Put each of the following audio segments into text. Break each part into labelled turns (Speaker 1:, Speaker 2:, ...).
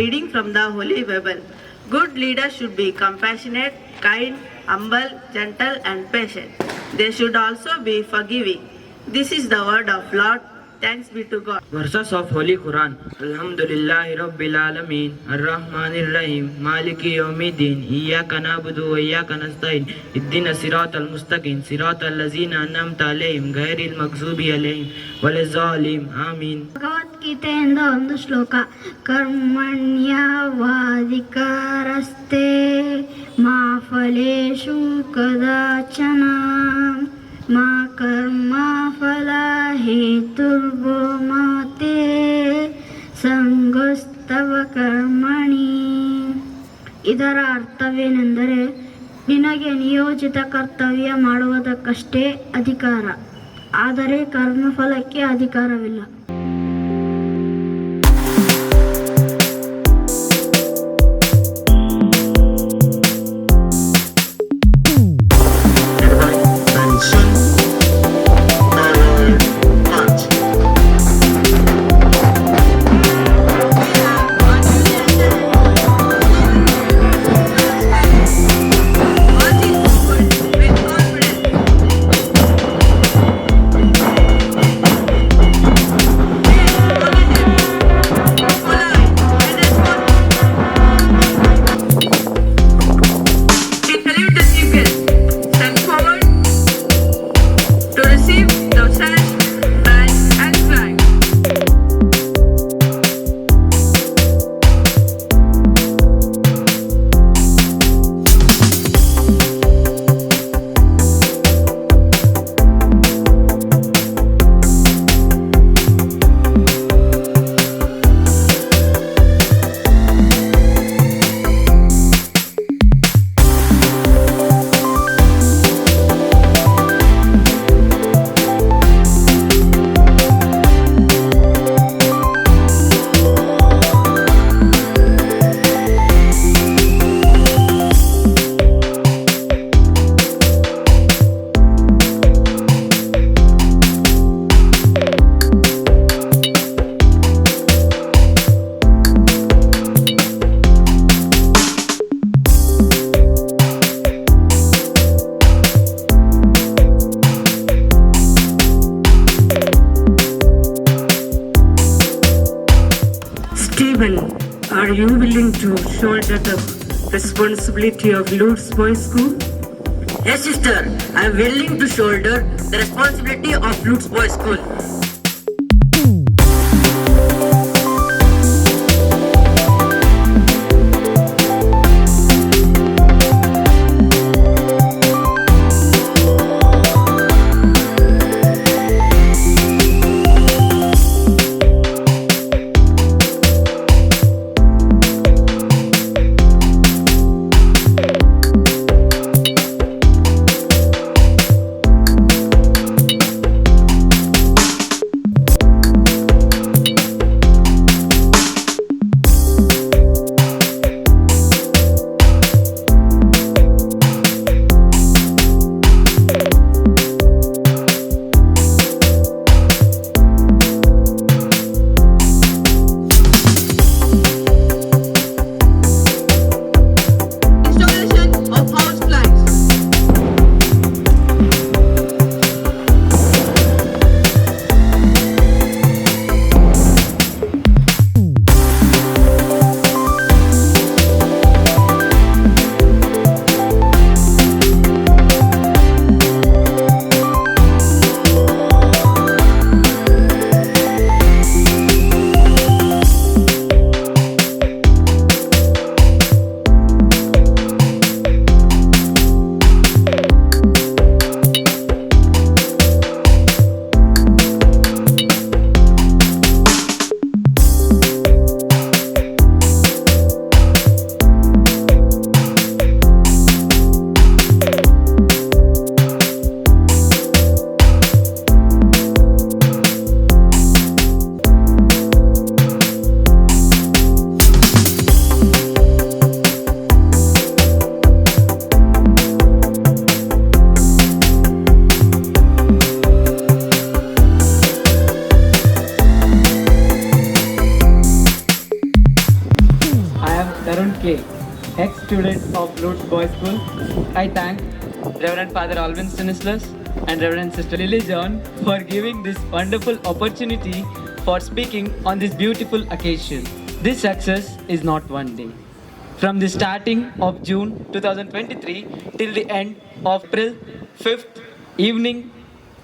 Speaker 1: reading from the Holy Bible. Good leaders should be compassionate, kind, humble, gentle, and patient. They should also be forgiving. This is the word of Lord. Thanks be to God.
Speaker 2: Verses of Holy Quran. Alhamdulillahi Rabbil Alameen. Ar-Rahmanir Rahim. Maliki Yawmiddin. Iyyaka na'budu wa iyyaka nasta'in. Ihdina siratal mustaqim. Siratal ladzina an'amta alayhim. Ghayril maghdubi alayhim walazzalin. Amin.
Speaker 3: ಭಗವದ್ಗೀತೆಯಿಂದ ಒಂದು ಶ್ಲೋಕ. ಕರ್ಮಣ್ಯವಾಧಿಕಾರಸ್ತೆ ಮಾ ಫಲೇಷು ಕದಾಚನ ಮಾ ಕರ್ಮ ಫಲ ಹೇತುರ್ಭೋ ಮಾತೆ ಸಂಗೋಸ್ತವ ಕರ್ಮಣಿ. ಇದರ ಅರ್ಥವೇನೆಂದರೆ ನಿನಗೆ ನಿಯೋಜಿತ ಕರ್ತವ್ಯ ಮಾಡುವುದಕ್ಕಷ್ಟೇ ಅಧಿಕಾರ, ಆದರೆ ಕರ್ಮಫಲಕ್ಕೆ ಅಧಿಕಾರವಿಲ್ಲ.
Speaker 1: Stephen, are you willing to shoulder the responsibility of Lourdes Boys School?
Speaker 4: Yes, sister. I am willing to shoulder the responsibility of Lourdes Boys School.
Speaker 5: students of Lutz Boys School. I thank Reverend Father Alvin Stanislas and Reverend Sister Lily John for giving this wonderful opportunity for speaking on this beautiful occasion. This success is not one day. From the starting of June 2023 till the end of April 5th evening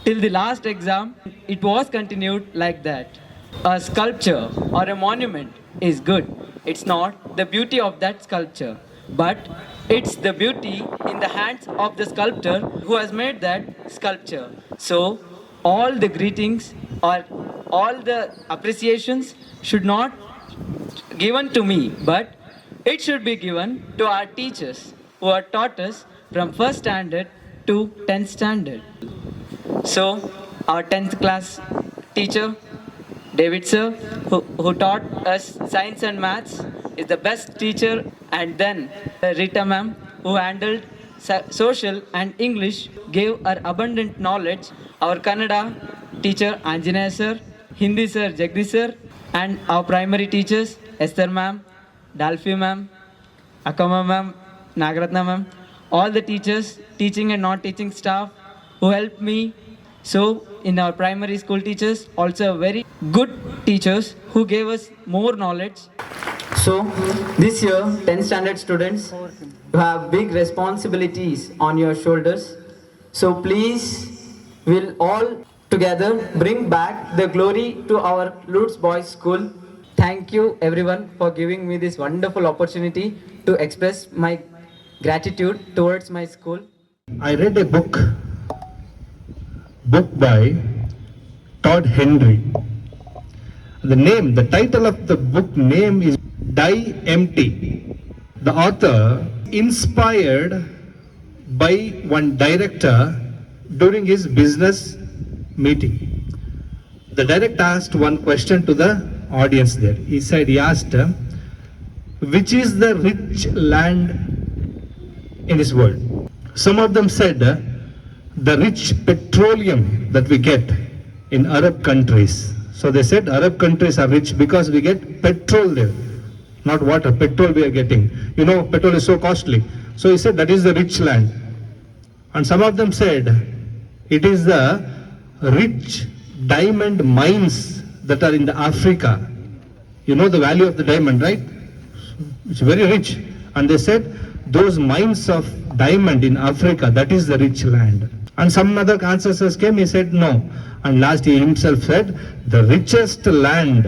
Speaker 5: till the last exam, it was continued like that. A sculpture or a monument is good. It's not the beauty of that sculpture, but it's the beauty in the hands of the sculptor who has made that sculpture. So, all the greetings or all the appreciations should not given to me, but it should be given to our teachers who have taught us from 1st standard to 10th standard. So, our 10th class teacher, David sir, who taught us science and maths, is the best teacher. And then Rita ma'am, who handled social and English, gave her abundant knowledge. Our Kannada teacher, Anjanaya sir, Hindi sir, Jagdish sir, and our primary teachers, Esther ma'am, Dalfi ma'am, Akama ma'am, Nagaratna ma'am, all the teachers, teaching and non-teaching staff who helped me. So in our primary school teachers, also very good teachers who gave us more knowledge. So this year, 10th standard students, you have big responsibilities on your shoulders. So please, we'll all together bring back the glory to our Lutz Boys School. Thank you everyone for giving me this wonderful opportunity to express my gratitude towards my school.
Speaker 6: I read a book by Todd Henry. The title of the book name is Die Empty. The author inspired by one director during his business meeting. The director asked one question to the audience there. He asked, which is the rich land in this world? Some of them said, the rich petroleum that we get in Arab countries. So they said Arab countries are rich because we get petrol there, not water. Petrol we are getting. You know, petrol is so costly. So he said that is the rich land. And some of them said it is the rich diamond mines that are in the Africa. You know the value of the diamond, right? It's very rich. And they said those mines of diamond in Africa, that is the rich land. And some other answers came, he said no. And last he himself said, the richest land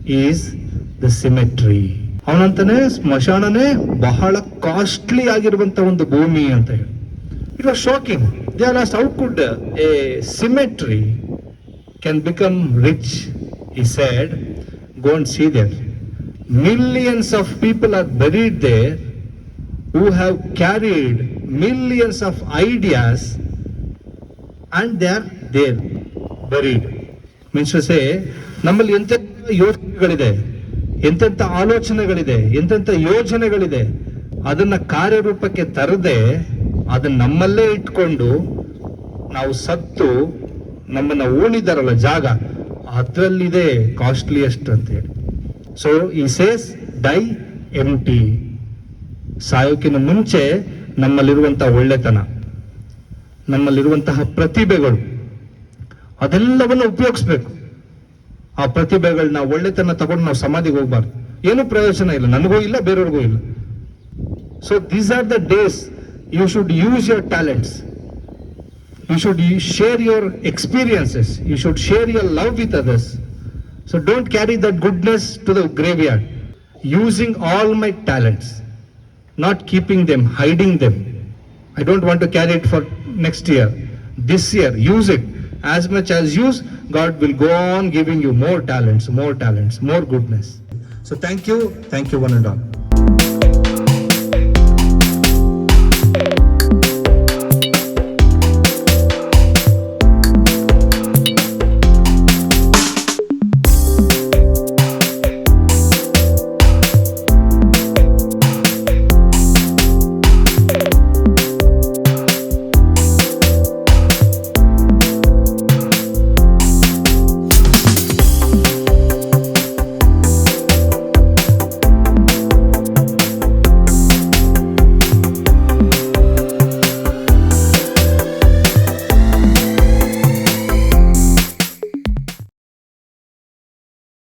Speaker 6: is the cemetery. ಅವನಂತಾನೆ ಸ್ಮಶಾನನೇ ಬಹಳ costly ಆಗಿರುವಂತ ಒಂದು ಭೂಮಿ ಅಂತ ಹೇಳಿ. It was shocking. They asked, how could a cemetery can become rich? He said, go and see there. Millions of people are buried there who have carried millions of ideas and they are there buried. Means to say, ನಮ್ಮಲ್ಲಿ ಎಂತೆಂಥ ಯೋಚನೆಗಳಿದೆ, ಎಂತೆಂಥ ಆಲೋಚನೆಗಳಿದೆ, ಎಂತೆಂಥ ಯೋಜನೆಗಳಿದೆ, ಅದನ್ನ ಕಾರ್ಯರೂಪಕ್ಕೆ ತರದೆ ಅದನ್ನ ನಮ್ಮಲ್ಲೇ ಇಟ್ಕೊಂಡು ನಾವು ಸತ್ತು ನಮ್ಮನ್ನ ಓಣಿದಾರಲ್ಲ ಜಾಗ, ಅದರಲ್ಲಿದೆ ಕಾಸ್ಟ್ಲಿಯೆಸ್ಟ್ ಅಂತ ಹೇಳಿ. ಸೊ ಈ ಸೇಸ್ ಡೈ ಎಂಟಿ. ಸಾಯೋಕಿನ ಮುಂಚೆ ನಮ್ಮಲ್ಲಿರುವಂತಹ ಒಳ್ಳೆತನ, ನಮ್ಮಲ್ಲಿರುವಂತಹ ಪ್ರತಿಭೆಗಳು, ಅದೆಲ್ಲವನ್ನು ಉಪಯೋಗಿಸ್ಬೇಕು. ಆ ಪ್ರತಿಭೆಗಳನ್ನ ಒಳ್ಳೆತನ ತಗೊಂಡು ನಾವು ಸಮಾಧಿಗೆ ಹೋಗ್ಬಾರ್ದು. ಏನು ಪ್ರಯೋಜನ ಇಲ್ಲ, ನನಗೂ ಇಲ್ಲ, ಬೇರೆಯವ್ರಿಗೂ ಇಲ್ಲ. So these are the days you should use your talents. You should share your experiences. You should share your love with others. So don't carry that goodness to the graveyard. Using all my talents, not keeping them, hiding them. I don't want to carry it for next year. This year, use it. As much as use, God will go on giving you more talents, more goodness. So thank you one and all.